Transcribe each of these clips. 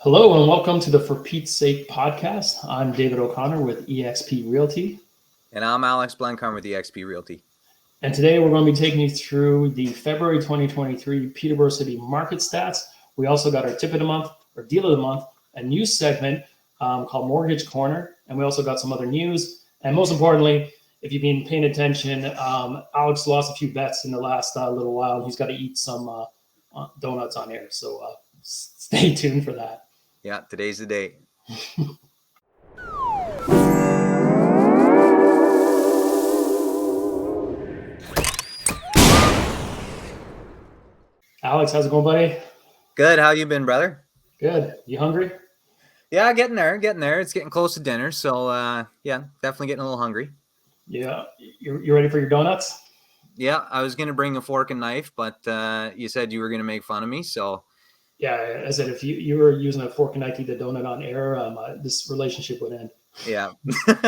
Hello and welcome to the For Pete's Sake podcast. I'm David O'Connor with eXp Realty. And I'm Alex Blancombe with eXp Realty. And today we're going to be taking you through the February 2023 Peterborough City Market Stats. We also got our tip of the month, or deal of the month, a news segment called Mortgage Corner. And we also got some other news. And most importantly, if you've been paying attention, Alex lost a few bets in the last little while. And he's got to eat some donuts on air. So stay tuned for that. Yeah, today's the day. Alex, how's it going, buddy? Good. How you been, brother? Good. You hungry? Yeah, getting there. It's getting close to dinner. So, yeah, definitely getting a little hungry. Yeah. You ready for your donuts? Yeah, I was going to bring a fork and knife, but you said you were going to make fun of me. So, yeah, I said if you were using a fork and knife to eat the donut on air, this relationship would end. Yeah,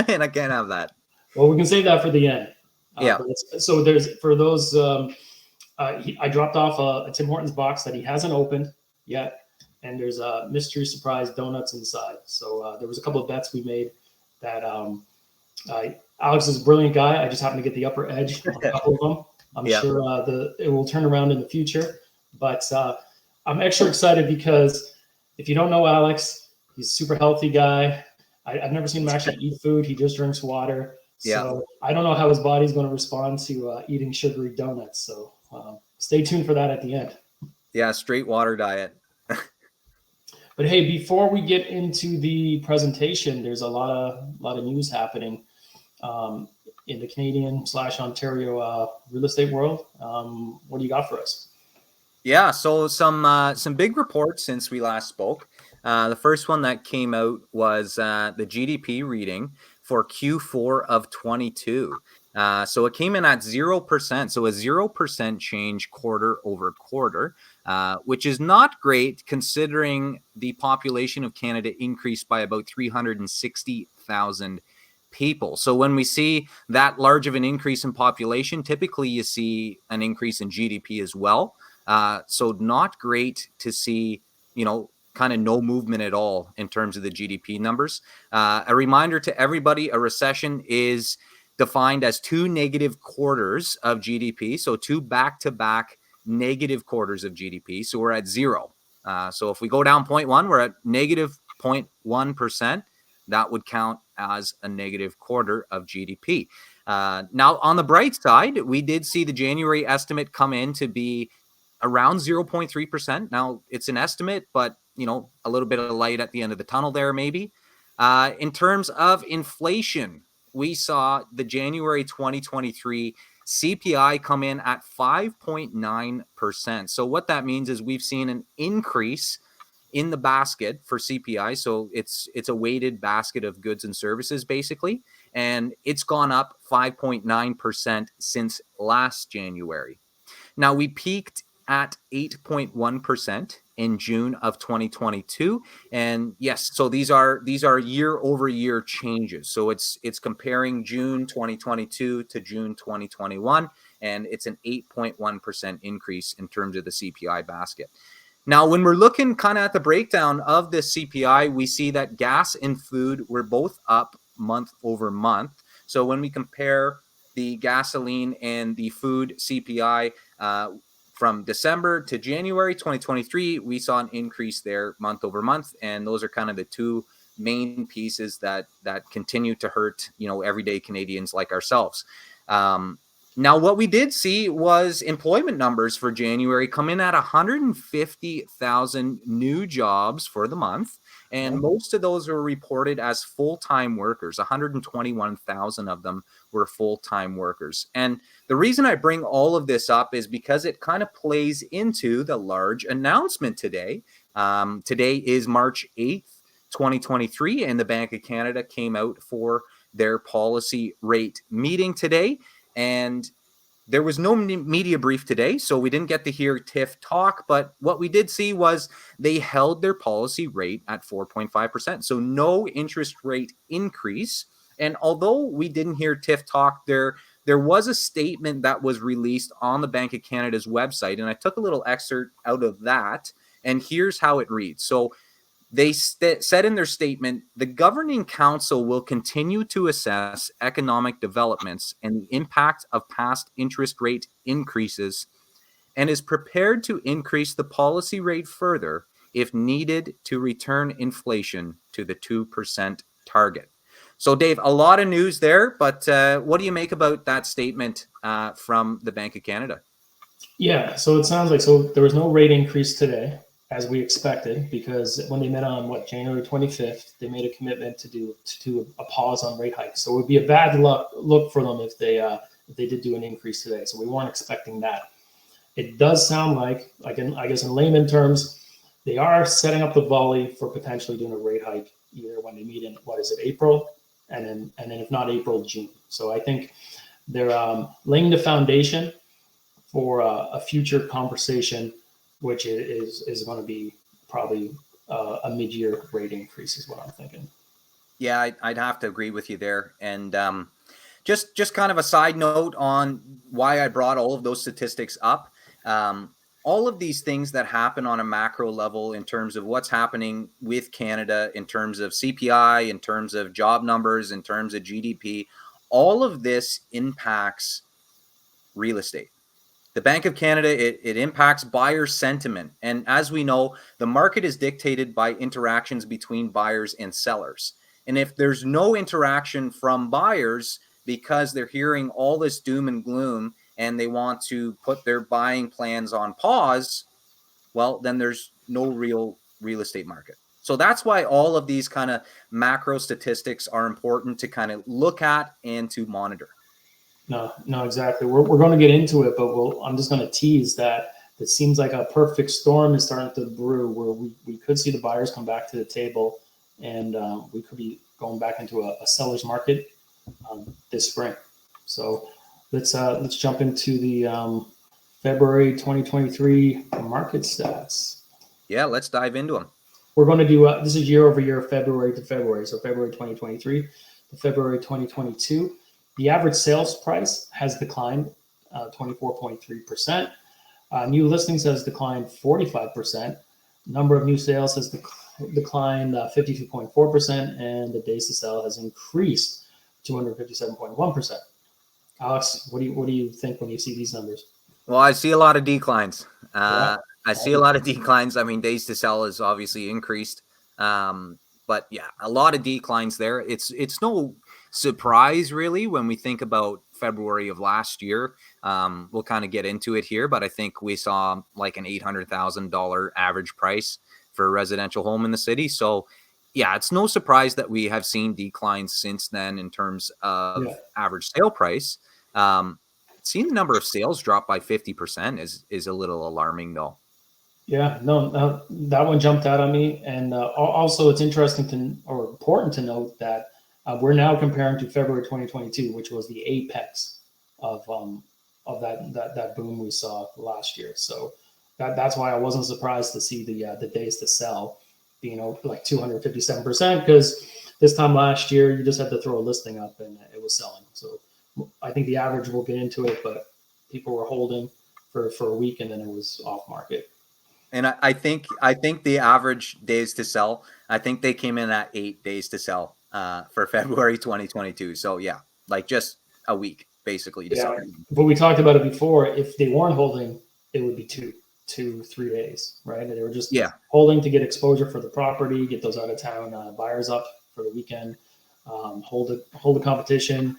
and I can't have that. Well, we can save that for the end. Yeah. So there's for those. I dropped off a Tim Hortons box that he hasn't opened yet, and there's a mystery surprise donuts inside. So there was a couple of bets we made that Alex is a brilliant guy. I just happened to get the upper edge on a couple of them. I'm sure it will turn around in the future, but I'm extra excited because if you don't know Alex, he's a super healthy guy. I've never seen him actually eat food. He just drinks water. So I don't know how his body's going to respond to eating sugary donuts. So stay tuned for that at the end. Yeah, straight water diet. But hey, before we get into the presentation, there's a lot of news happening in the Canadian/Ontario real estate world. What do you got for us? Yeah, so some big reports since we last spoke. The first one that came out was the GDP reading for Q4 of 22. So it came in at 0%. So a 0% change quarter over quarter, which is not great considering the population of Canada increased by about 360,000 people. So when we see that large of an increase in population, typically you see an increase in GDP as well. So not great to see, kind of no movement at all in terms of the GDP numbers. A reminder to everybody, a recession is defined as two negative quarters of GDP. So two back-to-back negative quarters of GDP. So we're at zero. So if we go down 0.1, we're at negative 0.1%. That would count as a negative quarter of GDP. Now, on the bright side, we did see the January estimate come in to be around 0.3%. Now, it's an estimate, but, a little bit of light at the end of the tunnel there, maybe. In terms of inflation, we saw the January 2023 CPI come in at 5.9%. So what that means is we've seen an increase in the basket for CPI. So it's a weighted basket of goods and services, basically. And it's gone up 5.9% since last January. Now, we peaked at 8.1% in June of 2022. And yes, so these are year over year changes. So it's comparing June 2022 to June 2021, and it's an 8.1% increase in terms of the CPI basket. Now, when we're looking kind of at the breakdown of this CPI, we see that gas and food were both up month over month. So when we compare the gasoline and the food CPI from December to January 2023, we saw an increase there month over month. And those are kind of the two main pieces that continue to hurt, everyday Canadians like ourselves. Now, what we did see was employment numbers for January come in at 150,000 new jobs for the month. And most of those were reported as full-time workers. 121,000 of them were full-time workers. And the reason I bring all of this up is because it kind of plays into the large announcement today. Today is March 8th, 2023, and the Bank of Canada came out for their policy rate meeting today. And there was no media brief today, so we didn't get to hear Tiff talk. But what we did see was they held their policy rate at 4.5%. So no interest rate increase. And although we didn't hear Tiff talk, there was a statement that was released on the Bank of Canada's website. And I took a little excerpt out of that. And here's how it reads. So They said in their statement, the governing council will continue to assess economic developments and the impact of past interest rate increases and is prepared to increase the policy rate further if needed to return inflation to the 2% target. So, Dave, a lot of news there, but what do you make about that statement from the Bank of Canada? Yeah, so it sounds like there was no rate increase today, as we expected, because when they met on January 25th, they made a commitment to do a pause on rate hikes. So it would be a bad look for them if they did do an increase today. So we weren't expecting that. It does sound like I guess in layman terms, they are setting up the volley for potentially doing a rate hike either when they meet in April, and then if not April, June. So I think they're laying the foundation for a future conversation, which is going to be probably a mid-year rate increase, is what I'm thinking. Yeah, I'd have to agree with you there. And just kind of a side note on why I brought all of those statistics up. All of these things that happen on a macro level in terms of what's happening with Canada, in terms of CPI, in terms of job numbers, in terms of GDP, all of this impacts real estate. The Bank of Canada, it impacts buyer sentiment. And as we know, the market is dictated by interactions between buyers and sellers. And if there's no interaction from buyers because they're hearing all this doom and gloom and they want to put their buying plans on pause, well, then there's no real estate market. So that's why all of these kind of macro statistics are important to kind of look at and to monitor. No, exactly. We're going to get into it, but I'm just going to tease that it seems like a perfect storm is starting to brew where we could see the buyers come back to the table, and we could be going back into a seller's market this spring. So let's jump into the February 2023 market stats. Yeah, let's dive into them. We're going to do this is year over year, February to February. So February 2023 to February 2022. The average sales price has declined 24.3%. New listings has declined 45%. Number of new sales has declined 52.4%, and the days to sell has increased 257.1%. Alex, what do you think when you see these numbers? Well, I see a lot of declines. Yeah. I see a lot of declines. I mean, days to sell is obviously increased. But yeah, a lot of declines there. It's no surprise really when we think about February of last year. We'll kind of get into it here, but I think we saw like an $800,000 average price for a residential home in the city. So yeah, it's no surprise that we have seen declines since then in terms of average sale price. Seeing the number of sales drop by 50% is a little alarming though. Yeah, no, that one jumped out on me. And also it's interesting or important to note that we're now comparing to February 2022, which was the apex of that boom we saw last year. So that's why I wasn't surprised to see the days to sell being like 257%, because this time last year you just had to throw a listing up and it was selling. So I think the average, we'll get into it, but people were holding for a week and then it was off market. And I think the average days to sell, I think they came in at 8 days to sell for February 2022. So yeah, like just a week basically to sell. But we talked about it before. If they weren't holding, it would be 3 days, right? And they were just holding to get exposure for the property, get those out of town buyers up for the weekend, hold the competition,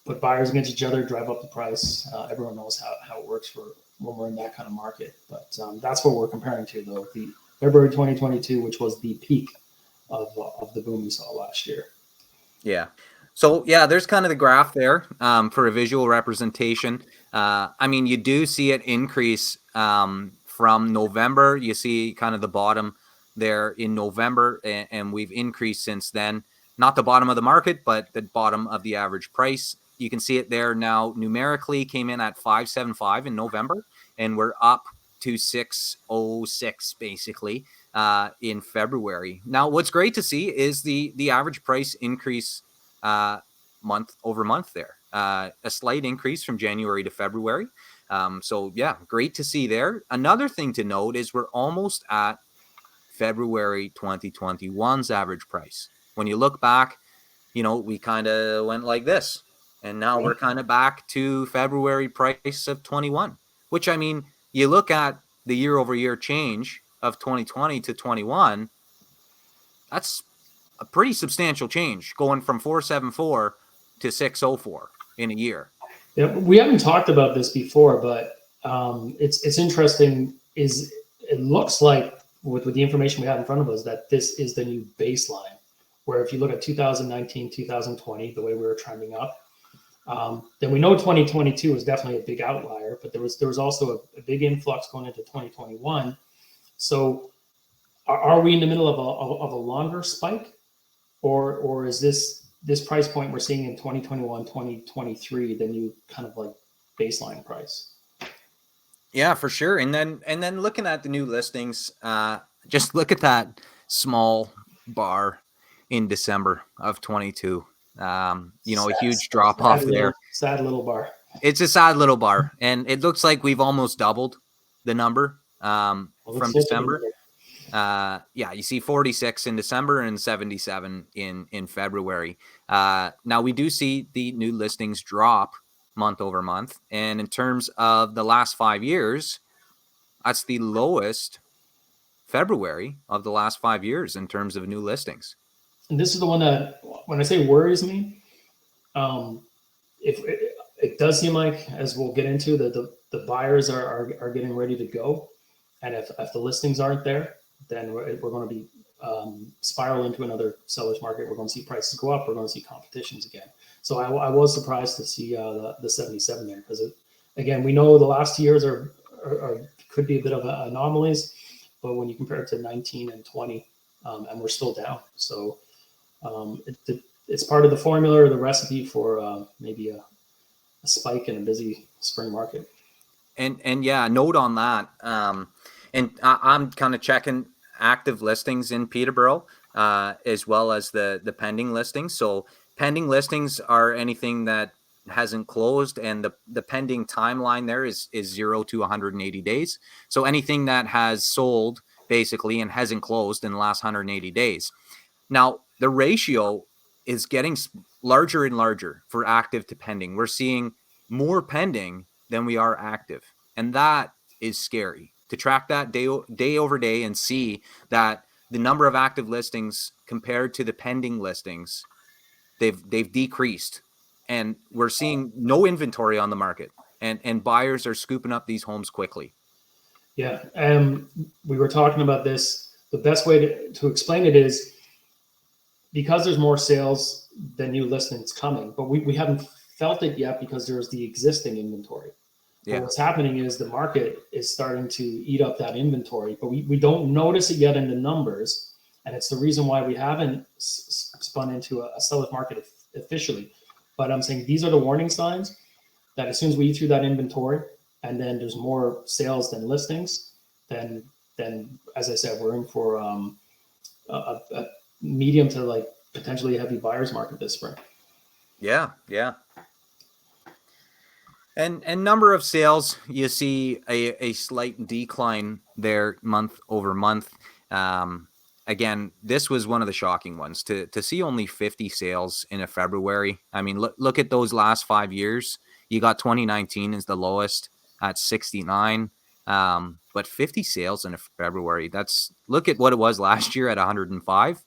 put buyers against each other, drive up the price. Everyone knows how it works for when we're in that kind of market. But that's what we're comparing to, though, the February 2022, which was the peak of the boom we saw last year. Yeah. So yeah, there's kind of the graph there for a visual representation. I mean, you do see it increase from November. You see kind of the bottom there in November, and we've increased since then. Not the bottom of the market, but the bottom of the average price. You can see it there now numerically came in at 575 in November, and we're up to 606 basically in February. Now, what's great to see is the average price increase month over month there. A slight increase from January to February. So yeah, great to see there. Another thing to note is we're almost at February 2021's average price. When you look back, we kind of went like this, and now we're kind of back to February price of 21, which, I mean, you look at the year over year change of 2020 to 21, that's a pretty substantial change, going from 474 to 604 in a year. Yeah, we haven't talked about this before, but it's interesting. It looks like with the information we have in front of us that this is the new baseline. Where if you look at 2019, 2020, the way we were trending up, then we know 2022 was definitely a big outlier, but there was also a big influx going into 2021. So are we in the middle of a longer spike, or is this price point we're seeing in 2021, 2023 the new kind of like baseline price? Yeah, for sure. And then looking at the new listings, just look at that small bar in December of 22. A huge drop off there. Sad little bar. It's a sad little bar, and it looks like we've almost doubled the number from December. You see 46 in December and 77 in February. Now we do see the new listings drop month over month, and in terms of the last 5 years, that's the lowest February of the last 5 years in terms of new listings. And this is the one that, when I say worries me, if it does seem like, as we'll get into, the buyers are getting ready to go, and if the listings aren't there, then we're going to be spiral into another seller's market. We're going to see prices go up. We're going to see competitions again. So I was surprised to see the 77 there, because again, we know the last 2 years are could be a bit of anomalies, but when you compare it to 19 and 20, and we're still down. So it's part of the formula or the recipe for maybe a spike in a busy spring market. And yeah, note on that. And I'm kind of checking active listings in Peterborough, as well as the pending listings. So pending listings are anything that hasn't closed, and the pending timeline there is 0 to 180 days. So anything that has sold basically and hasn't closed in the last 180 days. Now, the ratio is getting larger and larger for active to pending. We're seeing more pending than we are active. And that is scary to track that day over day and see that the number of active listings compared to the pending listings, they've decreased. And we're seeing no inventory on the market, and buyers are scooping up these homes quickly. Yeah. We were talking about this. The best way to explain it is, because there's more sales than new listings coming, but we haven't felt it yet because there's the existing inventory. Yeah. But what's happening is the market is starting to eat up that inventory, but we don't notice it yet in the numbers. And it's the reason why we haven't spun into a seller's market officially. But I'm saying these are the warning signs that as soon as we eat through that inventory and then there's more sales than listings, then as I said, we're in for a medium to like potentially heavy buyer's market this spring. Yeah. And number of sales, you see a slight decline there month over month. Again, this was one of the shocking ones to see only 50 sales in a February. I mean, look at those last 5 years. You got 2019 is the lowest at 69. But 50 sales in a February, look at what it was last year at 105.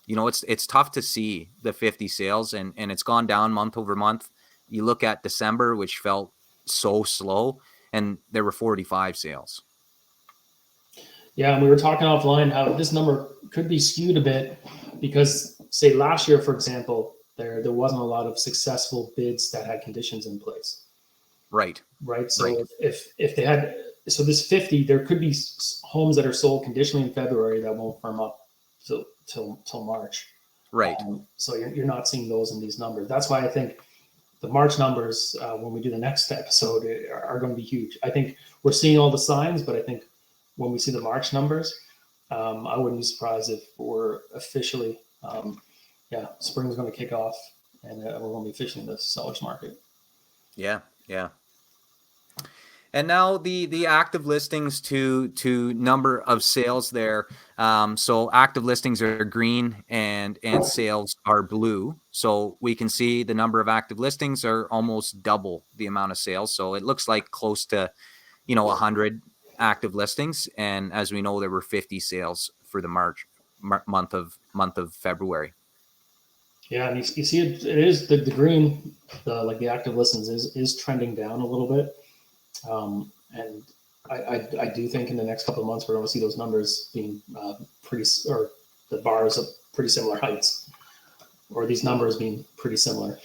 It's tough to see the 50 sales, and it's gone down month over month. You look at December, which felt so slow, and there were 45 sales. Yeah, and we were talking offline how this number could be skewed a bit because, say, last year, for example, there wasn't a lot of successful bids that had conditions in place. Right. So right. if they had, so this 50, there could be homes that are sold conditionally in February that won't firm up till March. Right. So you're not seeing those in these numbers. That's why I think the March numbers, when we do the next episode, are going to be huge. I think we're seeing all the signs, but I think when we see the March numbers, I wouldn't be surprised if we're officially, spring's going to kick off and we're going to be officially in the seller's market. Yeah. And now the active listings to number of sales there. So active listings are green and sales are blue. So we can see the number of active listings are almost double the amount of sales. So it looks like close to 100 active listings. And as we know, there were 50 sales for the month of February. Yeah, and you see it is the green, like the active listens is trending down a little bit. And I do think in the next couple of months, we're going to see those numbers being or the bars of pretty similar heights, or these numbers being pretty similar.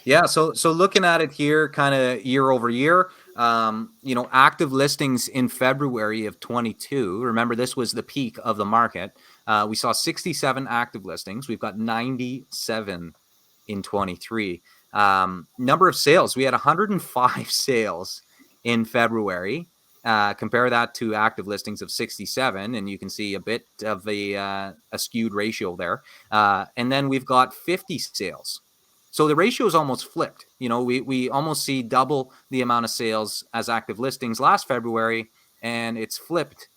Yeah, so looking at it here, kind of year over year, active listings in February of 22. Remember, this was the peak of the market. We saw 67 active listings. We've got 97 in 23. Number of sales, we had 105 sales in February. Compare that to active listings of 67, and you can see a bit of a skewed ratio there. And then we've got 50 sales. So the ratio is almost flipped. We almost see double the amount of sales as active listings last February, and it's flipped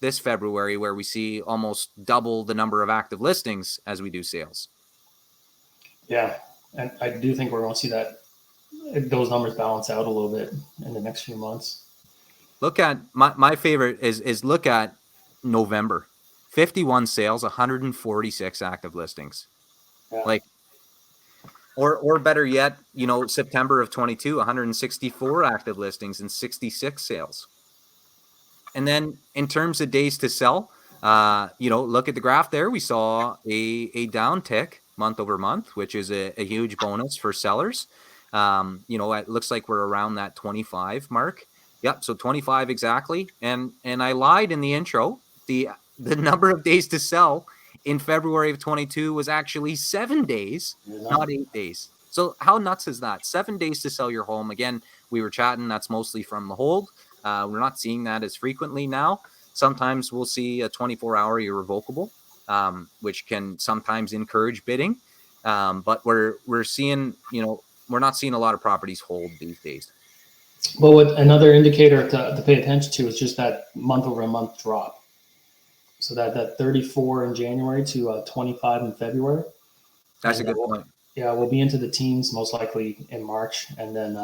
this February where we see almost double the number of active listings as we do sales. Yeah, and I do think we're going to see those numbers balance out a little bit in the next few months. Look at my favorite is look at November, 51 sales, 146 active listings. Yeah. Or better yet, September of 22, 164 active listings and 66 sales. And then in terms of days to sell, look at the graph there. We saw a downtick month over month, which is a huge bonus for sellers. It looks like we're around that 25 mark. Yep, so 25 exactly. And I lied in the intro. The number of days to sell in February of 22 was actually 7 days, not 8 days. So how nuts is that? 7 days to sell your home. Again, we were chatting. That's mostly from the hold. We're not seeing that as frequently now. Sometimes we'll see a 24-hour irrevocable, which can sometimes encourage bidding. But we're seeing, we're not seeing a lot of properties hold these days. Well, what another indicator to pay attention to is just that month over month drop. So that 34 in January to 25 in February. That's a good point. Yeah, we'll be into the teens most likely in March, and then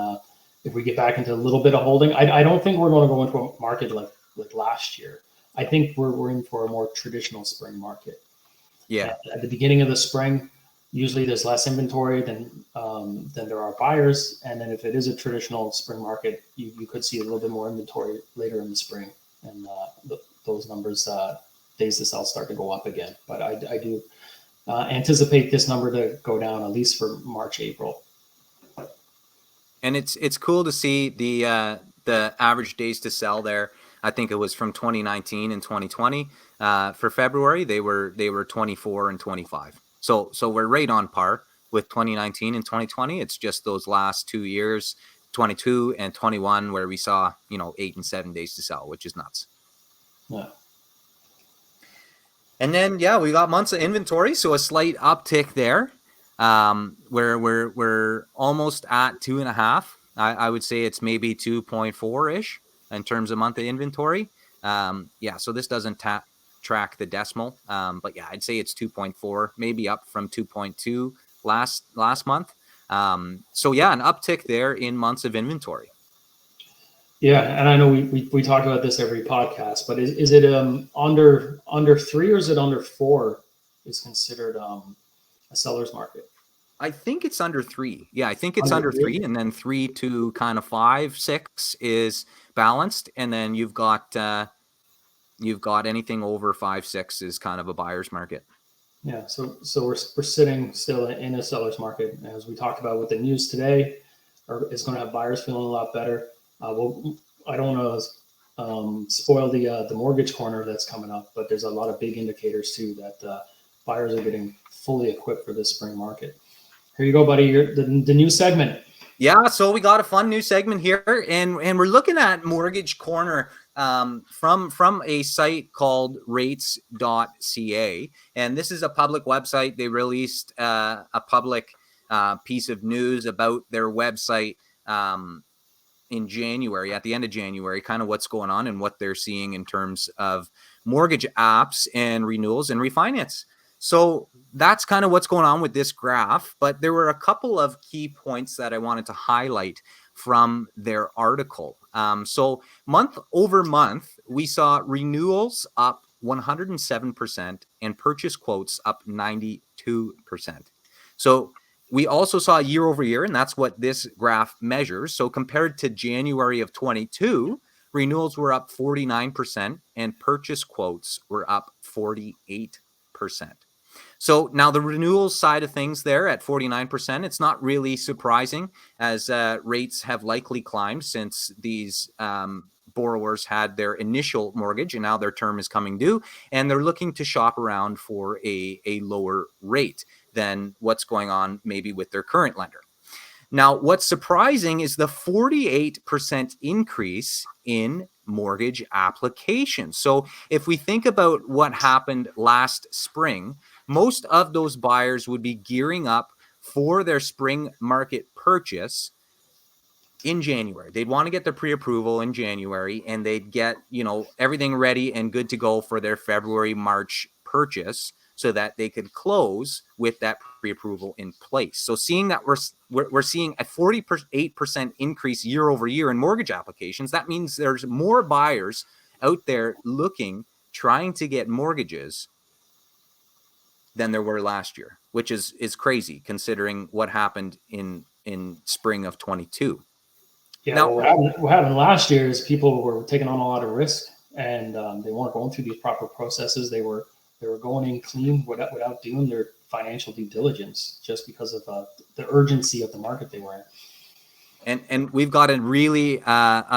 if we get back into a little bit of holding, I don't think we're going to go into a market like last year. I think we're in for a more traditional spring market. Yeah. At the beginning of the spring, usually there's less inventory than there are buyers, and then if it is a traditional spring market, you could see a little bit more inventory later in the spring, and those numbers. Days to sell start to go up again. But I do anticipate this number to go down at least for March, April. And it's cool to see the average days to sell there. I think it was from 2019 and 2020. For February, they were 24 and 25. So we're right on par with 2019 and 2020. It's just those last 2 years, 22 and 21, where we saw 8 and 7 days to sell, which is nuts. Yeah. And then, we got months of inventory, so a slight uptick there, where we're almost at 2.5. I would say it's maybe 2.4-ish in terms of month of inventory. So this doesn't track the decimal, but I'd say it's 2.4, maybe up from 2.2 last month. An uptick there in months of inventory. Yeah, and I know we talk about this every podcast, but is it under 3 or is it under 4 is considered a seller's market? I think it's under 3. Yeah, I think it's under 3, and then 3 to kind of 5, 6 is balanced, and then you've got anything over 5, 6 is kind of a buyer's market. Yeah, so we're sitting still in a seller's market, as we talked about with the news today. It's going to have buyers feeling a lot better. I don't want to spoil the mortgage corner that's coming up, but there's a lot of big indicators too that buyers are getting fully equipped for this spring market. Here you go, buddy. The new segment. Yeah, so we got a fun new segment here, and we're looking at Mortgage Corner from a site called rates.ca, and this is a public website. They released a public piece of news about their website in January, at the end of January, kind of what's going on and what they're seeing in terms of mortgage apps and renewals and refinance. So that's kind of what's going on with this graph. But there were a couple of key points that I wanted to highlight from their article. So month over month, we saw renewals up 107% and purchase quotes up 92%. So we also saw year over year, and that's what this graph measures. So compared to January of 22, renewals were up 49% and purchase quotes were up 48%. So now the renewals side of things there at 49%, it's not really surprising as rates have likely climbed since these borrowers had their initial mortgage and now their term is coming due and they're looking to shop around for a lower rate than what's going on maybe with their current lender. Now, what's surprising is the 48% increase in mortgage applications. So if we think about what happened last spring, most of those buyers would be gearing up for their spring market purchase in January. They'd want to get their pre-approval in January and they'd get, everything ready and good to go for their February, March purchase so that they could close with that pre-approval in place. So seeing that we're seeing a 48% increase year over year in mortgage applications, that means there's more buyers out there trying to get mortgages than there were last year, which is crazy considering what happened in spring of 22. Yeah, now, what happened last year is people were taking on a lot of risk, and they weren't going through these proper processes. They were going in clean without doing their financial due diligence, just because of the urgency of the market they were in. And we've got a really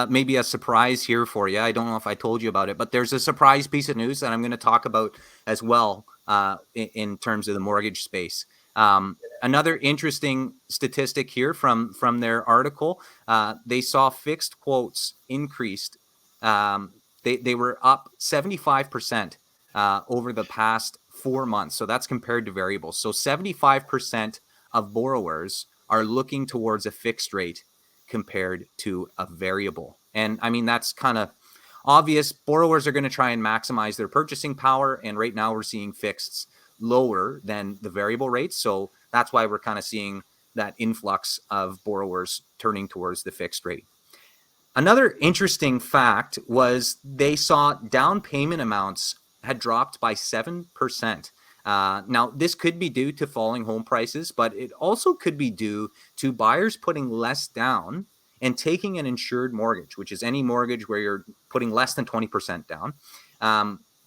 maybe a surprise here for you. I don't know if I told you about it, but there's a surprise piece of news that I'm going to talk about as well in terms of the mortgage space. Another interesting statistic here from their article, they saw fixed quotes increased. They were up 75% over the past 4 months. So that's compared to variables. So 75% of borrowers are looking towards a fixed rate compared to a variable. And I mean, that's kind of obvious. Borrowers are going to try and maximize their purchasing power. And right now we're seeing fixeds lower than the variable rates. So that's why we're kind of seeing that influx of borrowers turning towards the fixed rate. Another interesting fact was they saw down payment amounts had dropped by 7%. Now, this could be due to falling home prices, but it also could be due to buyers putting less down and taking an insured mortgage, which is any mortgage where you're putting less than 20% down.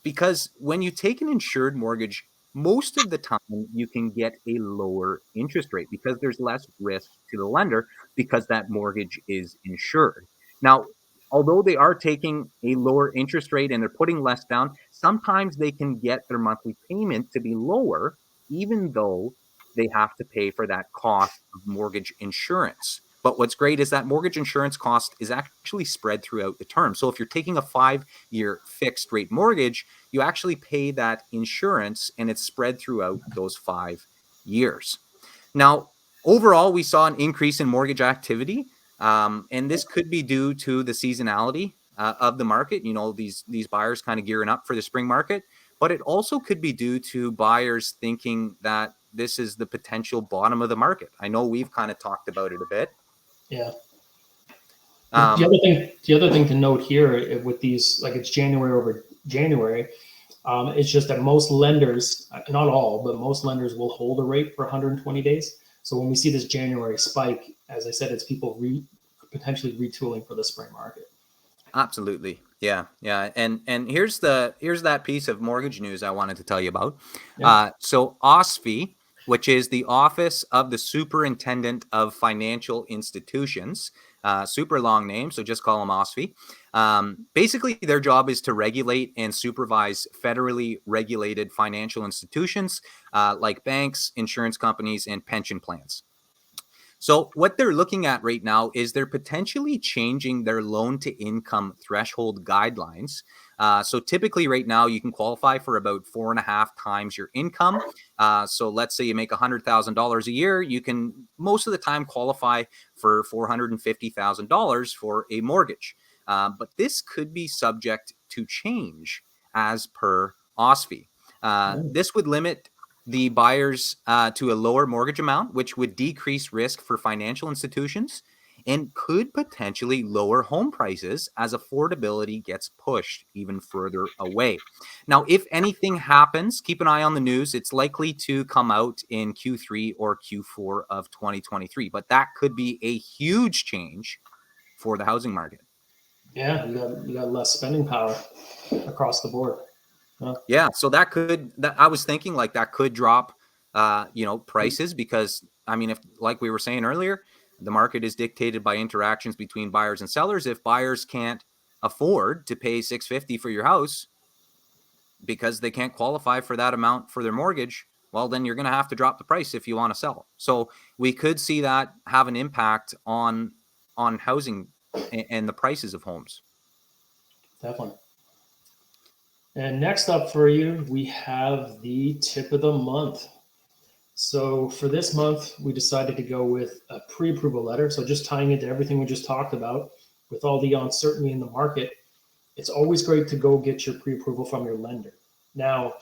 Because when you take an insured mortgage, most of the time you can get a lower interest rate because there's less risk to the lender because that mortgage is insured. Now, although they are taking a lower interest rate and they're putting less down, sometimes they can get their monthly payment to be lower, even though they have to pay for that cost of mortgage insurance. But what's great is that mortgage insurance cost is actually spread throughout the term. So if you're taking a 5-year fixed rate mortgage, you actually pay that insurance and it's spread throughout those 5 years. Now, overall, we saw an increase in mortgage activity. And this could be due to the seasonality of the market. These buyers kind of gearing up for the spring market, but it also could be due to buyers thinking that this is the potential bottom of the market. I know we've kind of talked about it a bit. Yeah. The other thing to note here with these, like it's January over January, it's just that most lenders, not all, but most lenders will hold a rate for 120 days. So when we see this January spike, as I said, it's people potentially retooling for the spring market. Absolutely. Yeah. And here's that piece of mortgage news I wanted to tell you about. Yeah. So OSFI, which is the Office of the Superintendent of Financial Institutions, super long name, so just call them OSFI. Basically, their job is to regulate and supervise federally regulated financial institutions like banks, insurance companies, and pension plans. So what they're looking at right now is they're potentially changing their loan to income threshold guidelines So typically right now you can qualify for about 4.5 times your income. So let's say you make $100,000 a year, you can most of the time qualify for $450,000 for a mortgage. But this could be subject to change as per OSFI. This would limit the buyers to a lower mortgage amount, which would decrease risk for financial institutions and could potentially lower home prices as affordability gets pushed even further away. Now, if anything happens, keep an eye on the news. It's likely to come out in Q3 or Q4 of 2023, but that could be a huge change for the housing market. Yeah, you got less spending power across the board. Yeah, so I was thinking like that could drop, prices because I mean, if like we were saying earlier, the market is dictated by interactions between buyers and sellers. If buyers can't afford to pay $650 for your house because they can't qualify for that amount for their mortgage, well, then you're going to have to drop the price if you want to sell. So we could see that have an impact on housing and the prices of homes. Definitely. And next up for you, we have the tip of the month. So for this month, we decided to go with a pre-approval letter. So just tying into everything we just talked about, with all the uncertainty in the market, it's always great to go get your pre-approval from your lender. Now,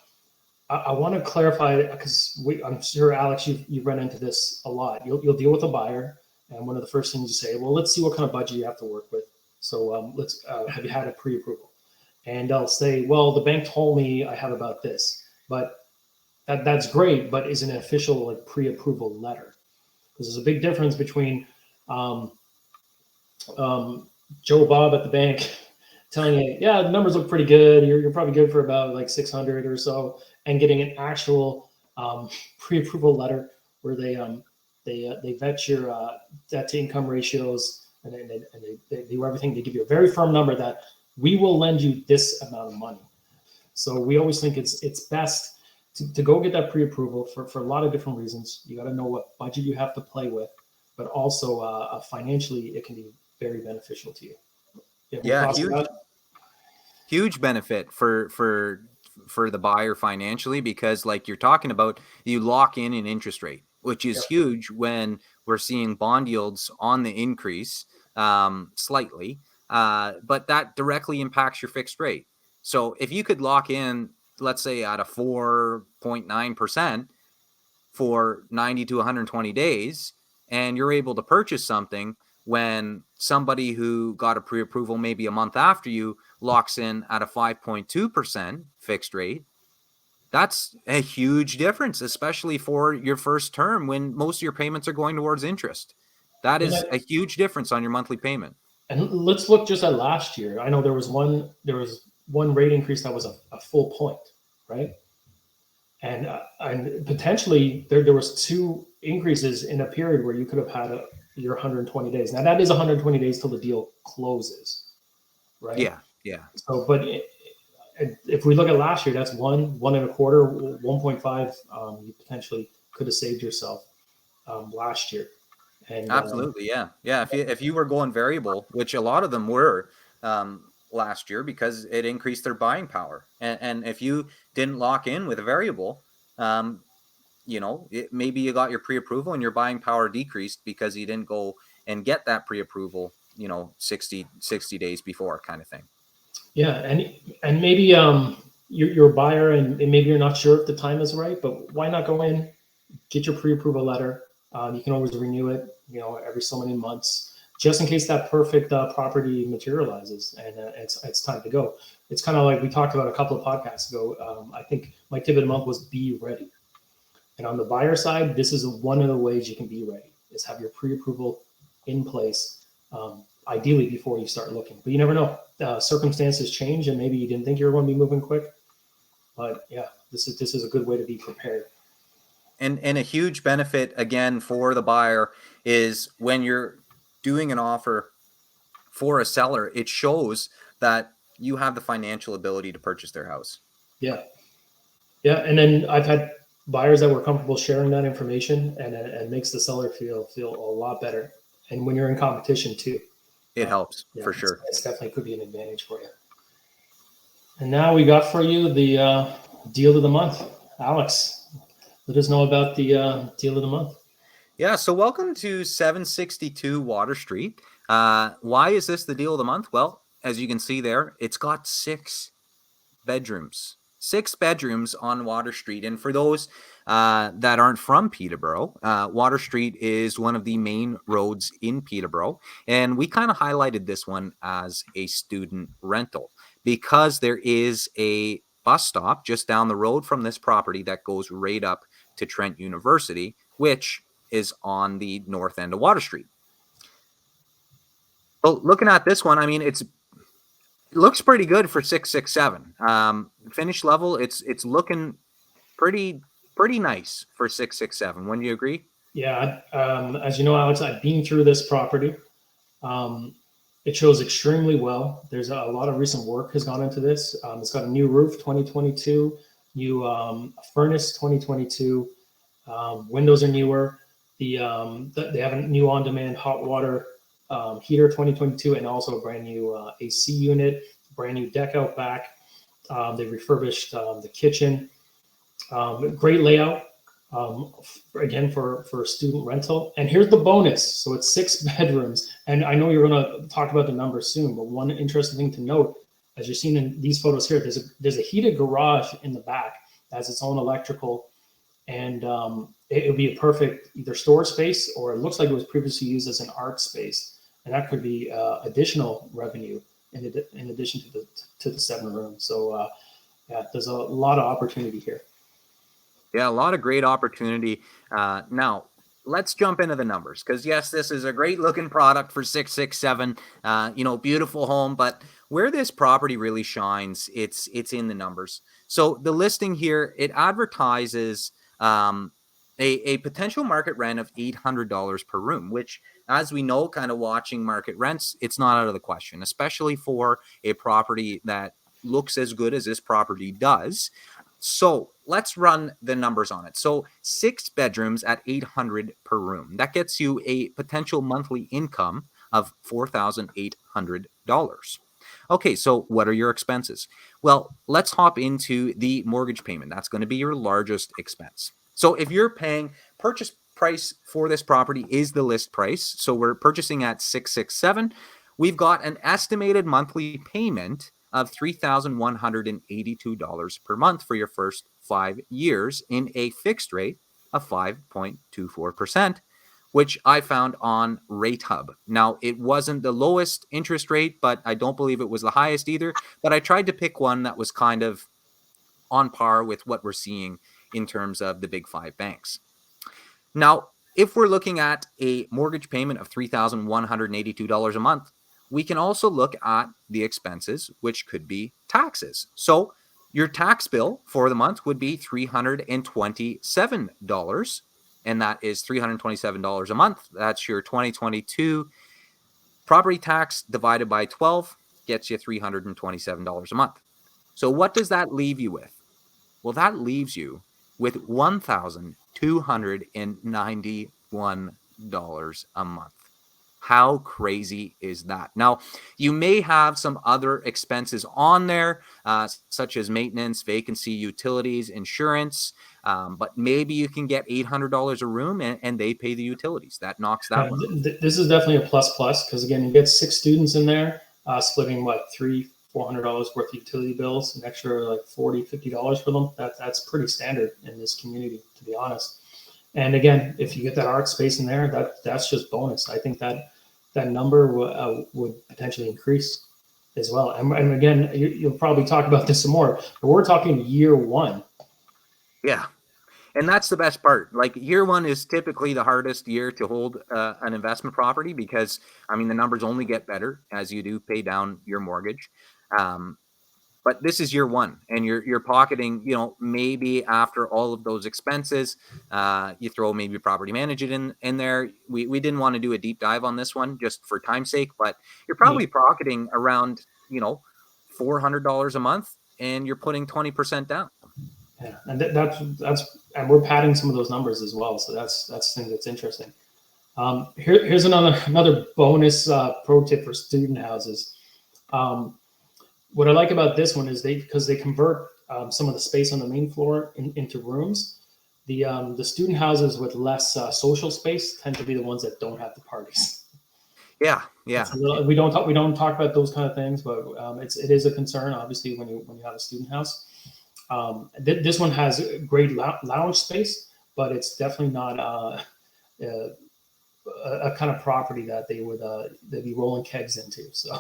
I want to clarify because I'm sure, Alex, you've run into this a lot. You'll deal with a buyer, and one of the first things you say, well, let's see what kind of budget you have to work with. So let's have you had a pre-approval? And they'll say, well, the bank told me I have about this, but that's great, but is an official like pre-approval letter? Because there's a big difference between Joe Bob at the bank telling you, yeah, the numbers look pretty good. You're probably good for about like 600 or so, and getting an actual pre-approval letter where they vet your debt to income ratios and they do everything. They give you a very firm number that we will lend you this amount of money. So we always think it's best to go get that pre-approval for a lot of different reasons. You got to know what budget you have to play with, but also financially, it can be very beneficial to you. Yeah, huge benefit for the buyer financially, because like you're talking about, you lock in an interest rate, which is huge when we're seeing bond yields on the increase slightly, but that directly impacts your fixed rate. So if you could lock in, let's say at a 4.9% for 90 to 120 days, and you're able to purchase something when somebody who got a pre-approval maybe a month after you locks in at a 5.2% fixed rate, that's a huge difference, especially for your first term when most of your payments are going towards interest. That is a huge difference on your monthly payment. And let's look just at last year. I know there was one rate increase that was a full point, right? And potentially there was two increases in a period where you could have had your 120 days. Now that is 120 days till the deal closes, right? Yeah. So, but if we look at last year, that's 1.25, 1.5. You potentially could have saved yourself last year. And absolutely, yeah. If you were going variable, which a lot of them were last year because it increased their buying power, and if you didn't lock in with a variable, maybe you got your pre-approval and your buying power decreased because you didn't go and get that pre-approval, 60 days before, kind of thing. Yeah, and maybe you're a buyer and maybe you're not sure if the time is right, but why not go in, get your pre-approval letter? You can always renew it, every so many months, just in case that perfect property materializes and it's time to go. It's kind of like we talked about a couple of podcasts ago. I think my tip of the month was be ready. And on the buyer side, this is one of the ways you can be ready, is have your pre-approval in place, ideally before you start looking. But you never know. Circumstances change, and maybe you didn't think you were going to be moving quick. But yeah, this is a good way to be prepared. And a huge benefit, again, for the buyer is when you're doing an offer for a seller, it shows that you have the financial ability to purchase their house. Yeah. And then I've had buyers that were comfortable sharing that information, and it makes the seller feel a lot better. And when you're in competition too, it helps for sure. It's definitely could be an advantage for you. And now we got for you the deal of the month. Alex, let us know about the deal of the month. Yeah, so welcome to 762 Water Street. Why is this the deal of the month? Well, as you can see there, it's got 6 bedrooms. 6 bedrooms on Water Street. And for those that aren't from Peterborough, Water Street is one of the main roads in Peterborough. And we kind of highlighted this one as a student rental because there is a bus stop just down the road from this property that goes right up to Trent University, which is on the north end of Water Street. So looking at this one, I mean, it looks pretty good for 667. Finish level, it's looking pretty nice for 667. Wouldn't you agree? Yeah, as you know, Alex, I've been through this property. It shows extremely well. There's a lot of recent work has gone into this. It's got a new roof, 2022, new furnace, 2022. Windows are newer. They have a new on-demand hot water heater, 2022, and also a brand new AC unit, brand new deck out back. They refurbished the kitchen. Great layout. Again, for student rental. And here's the bonus. So it's 6 bedrooms. And I know you're going to talk about the numbers soon, but one interesting thing to note, as you're seeing in these photos here, there's a heated garage in the back that has its own electrical, and it would be a perfect either store space, or it looks like it was previously used as an art space. And that could be additional revenue in addition to the 7 rooms. So yeah, there's a lot of opportunity here. Yeah, a lot of great opportunity. Now, let's jump into the numbers because, yes, this is a great looking product for 667. Beautiful home. But where this property really shines, it's in the numbers. So the listing here, it advertises a potential market rent of $800 per room, which, as we know, kind of watching market rents, it's not out of the question, especially for a property that looks as good as this property does. So let's run the numbers on it. So 6 bedrooms at $800 per room. That gets you a potential monthly income of $4,800. Okay, so what are your expenses? Well, let's hop into the mortgage payment. That's going to be your largest expense. So if you're paying, purchase price for this property is the list price. So we're purchasing at 667. We've got an estimated monthly payment of $3,182 per month for your first 5 years in a fixed rate of 5.24%, which I found on RateHub. Now, it wasn't the lowest interest rate, but I don't believe it was the highest either. But I tried to pick one that was kind of on par with what we're seeing in terms of the big 5 banks. Now, if we're looking at a mortgage payment of $3,182 a month, we can also look at the expenses, which could be taxes. So your tax bill for the month would be $327, and that is $327 a month. That's your 2022 property tax divided by 12 gets you $327 a month. So what does that leave you with? Well, that leaves you with $1,291 a month. How crazy is that? Now, you may have some other expenses on there, such as maintenance, vacancy, utilities, insurance, but maybe you can get $800 a room and they pay the utilities. That knocks that one. This is definitely a plus because, again, you get 6 students in there, splitting what, $400 worth of utility bills, an extra like $50 for them. That's pretty standard in this community, to be honest. And again, if you get that art space in there, that's just bonus. I think that number would potentially increase as well. And again, you'll probably talk about this some more, but we're talking year 1. Yeah. And that's the best part. Like, year 1 is typically the hardest year to hold an investment property because, I mean, the numbers only get better as you do pay down your mortgage. But this is year 1, and you're pocketing, maybe after all of those expenses, you throw maybe property management in there. We didn't want to do a deep dive on this one just for time's sake, but you're probably pocketing around, $400 a month, and you're putting 20% down. Yeah, and that's and we're padding some of those numbers as well. So that's the thing that's interesting. Here's another bonus pro tip for student houses. what I like about this one is because they convert some of the space on the main floor into rooms. The student houses with less social space tend to be the ones that don't have the parties. Yeah, It's yeah. a little, we don't talk about those kind of things, but it is a concern obviously when you have a student house. This one has great lounge space, but it's definitely not a kind of property that they'd be rolling kegs into. So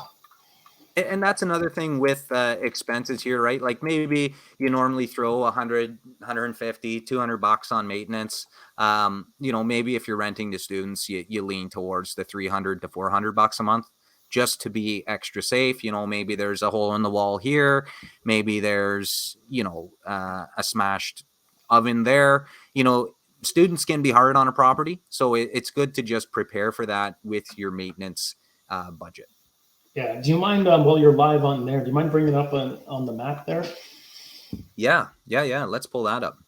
And that's another thing with expenses here, right? Like maybe you normally throw 100, 150, $200 on maintenance. Maybe if you're renting to students, you lean towards the 300 to $400 a month just to be extra safe. Maybe there's a hole in the wall here. Maybe there's, a smashed oven there. Students can be hard on a property. So it's good to just prepare for that with your maintenance budget. yeah, do you mind while you're live on there? Do you mind bringing it up on the map there? Yeah. Let's pull that up.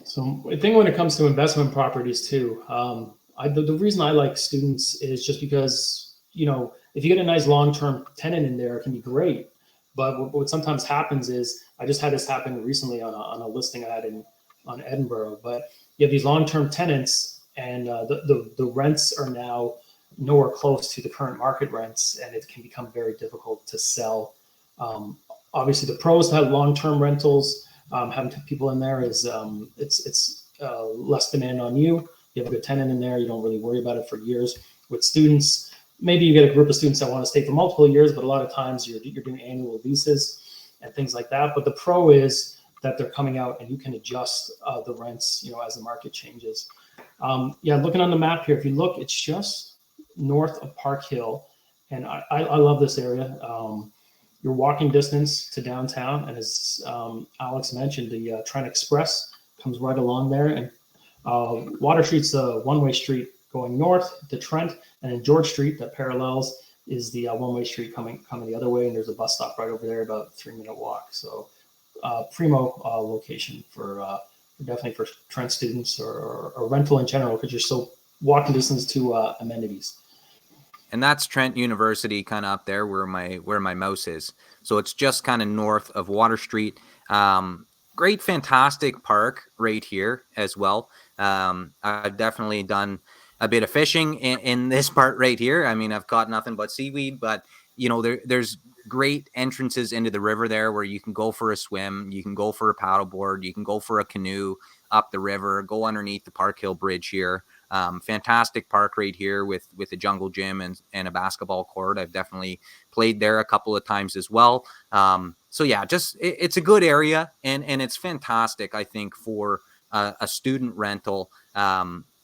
So I think when it comes to investment properties too, the reason I like students is just because, if you get a nice long-term tenant in there, it can be great. But what sometimes happens is, I just had this happen recently on a listing I had on Edinburgh, but you have these long-term tenants and the rents are now nowhere close to the current market rents, and it can become very difficult to sell. Obviously the pros to have long-term rentals, having people in there is it's less demand on you. You have a good tenant in there, you don't really worry about it for years. With students, maybe you get a group of students that want to stay for multiple years, but a lot of times you're doing annual leases and things like that. But the pro is that they're coming out and you can adjust the rents, as the market changes. Yeah, looking on the map here, if you look, it's just north of Park Hill, and I love this area. Your walking distance to downtown, and as Alex mentioned, the Trent Express comes right along there, and Water Street's a one-way street going north to Trent, and then George Street that parallels is the one-way street coming the other way, and there's a bus stop right over there, about a 3-minute walk. So primo location for definitely for Trent students or rental in general, because you're so walking distance to amenities. And that's Trent University, kind of up there where my mouse is. So it's just kind of north of Water Street. Great, fantastic park right here as well. I've definitely done a bit of fishing in this part right here. I mean, I've caught nothing but seaweed, but there's great entrances into the river there where you can go for a swim, you can go for a paddleboard, you can go for a canoe up the river, go underneath the Park Hill Bridge here. Fantastic park right here with a jungle gym and a basketball court. I've definitely played there a couple of times as well. So yeah, it's a good area, and it's fantastic, I think, for a student rental,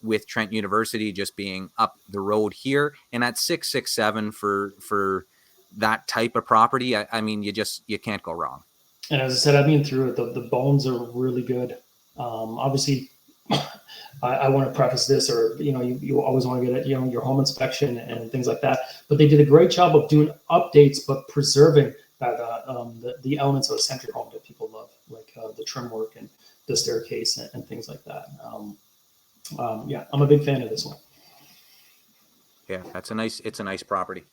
with Trent University just being up the road here, and at 667 for that type of property. I mean, you can't go wrong. And as I said, I've been through it. The bones are really good. Obviously, I want to preface this, or you always want to get your home inspection and things like that. But they did a great job of doing updates, but preserving that the elements of a century home that people love, like the trim work and the staircase and things like that. Yeah, I'm a big fan of this one. Yeah, it's a nice property.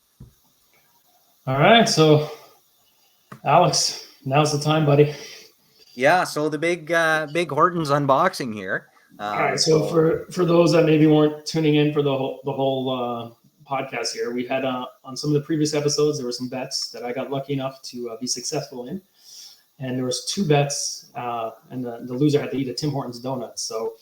All right, so Alex, now's the time, buddy. Yeah, so the big Hortons unboxing here. All right, so for those that maybe weren't tuning in for the whole podcast here, we had on some of the previous episodes, there were some bets that I got lucky enough to be successful in, and there was 2 bets, and the loser had to eat a Tim Hortons donut. So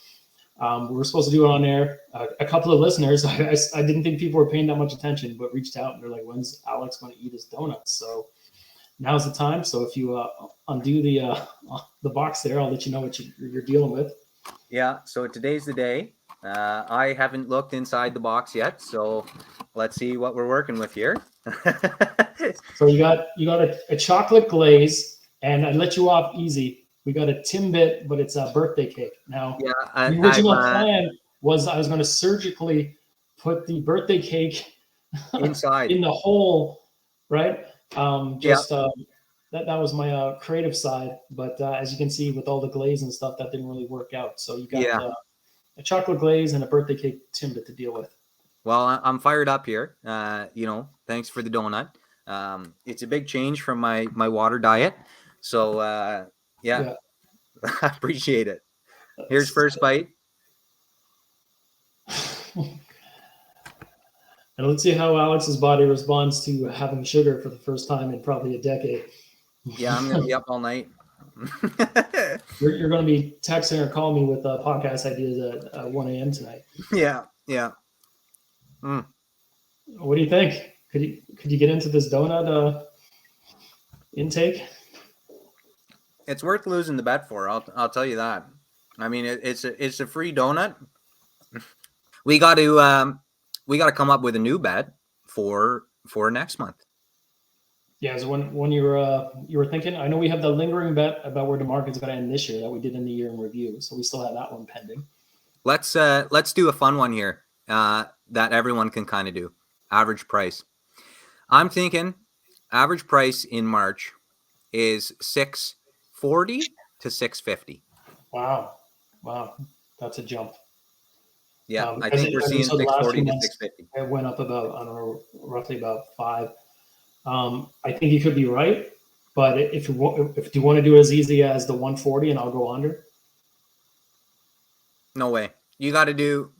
we were supposed to do it on air. A couple of listeners, I didn't think people were paying that much attention, but reached out and they're like, "When's Alex going to eat his donuts?" So now's the time. So if you undo the box there, I'll let you know what you're dealing with. Yeah, so today's the day. I haven't looked inside the box yet, so let's see what we're working with here. So you got a chocolate glaze, and I let you off easy. We got a Timbit, but it's a birthday cake. Now, yeah, the original plan was I was going to surgically put the birthday cake inside in the hole, right? That was my creative side, but as you can see, with all the glaze and stuff, that didn't really work out. So you got a chocolate glaze and a birthday cake Timbit to deal with. Well, I'm fired up here. Thanks for the donut. It's a big change from my water diet. So yeah, I appreciate it. Here's first bite. And let's see how Alex's body responds to having sugar for the first time in probably a decade. Yeah, I'm gonna be up all night. You're going to be texting or calling me with podcast ideas at 1 a.m. tonight. Yeah. What do you think? Could you get into this donut intake? It's worth losing the bet for. I'll tell you that. I mean, it's a free donut. We got to come up with a new bet for next month. Yeah, so when you were thinking, I know we have the lingering bet about where the market's going to end this year that we did in the year in review, so we still have that one pending. Let's do a fun one here that everyone can kind of do. Average price. I'm thinking average price in March is $640 to $650. Wow, that's a jump. Yeah, I think we're seeing $640 to $650. It went up about, I don't know, roughly about 5. I think you could be right, but if you want to do it as easy as the 140 and I'll go under. No way. You got to do.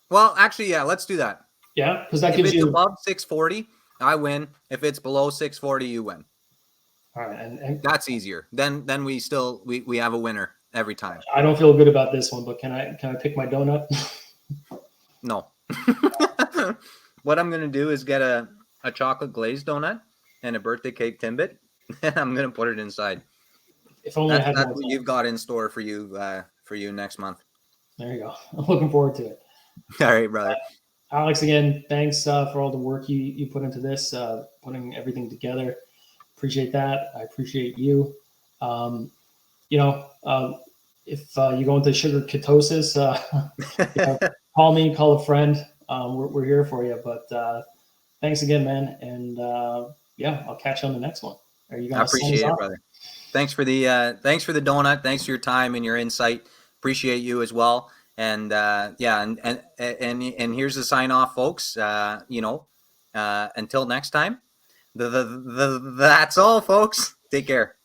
Well, actually, yeah, let's do that. Yeah, because that gives you. If it's above 640, I win. If it's below 640, you win. All right, and that's easier. Then we have a winner every time. I don't feel good about this one, but can I pick my donut? No. What I'm gonna do is get a chocolate glazed donut and a birthday cake Timbit, and I'm gonna put it inside. If only that's what you've got in store for you next month. There you go. I'm looking forward to it. All right, brother. Alex, again, thanks for all the work you put into this, putting everything together. Appreciate that. I appreciate you. If you go into sugar ketosis, call me, call a friend. We're here for you. But thanks again, man. And I'll catch you on the next one. Are you gonna appreciate it, brother. Thanks for the donut. Thanks for your time and your insight. Appreciate you as well. And and here's the sign off, folks. Until next time. That's all, folks. Take care.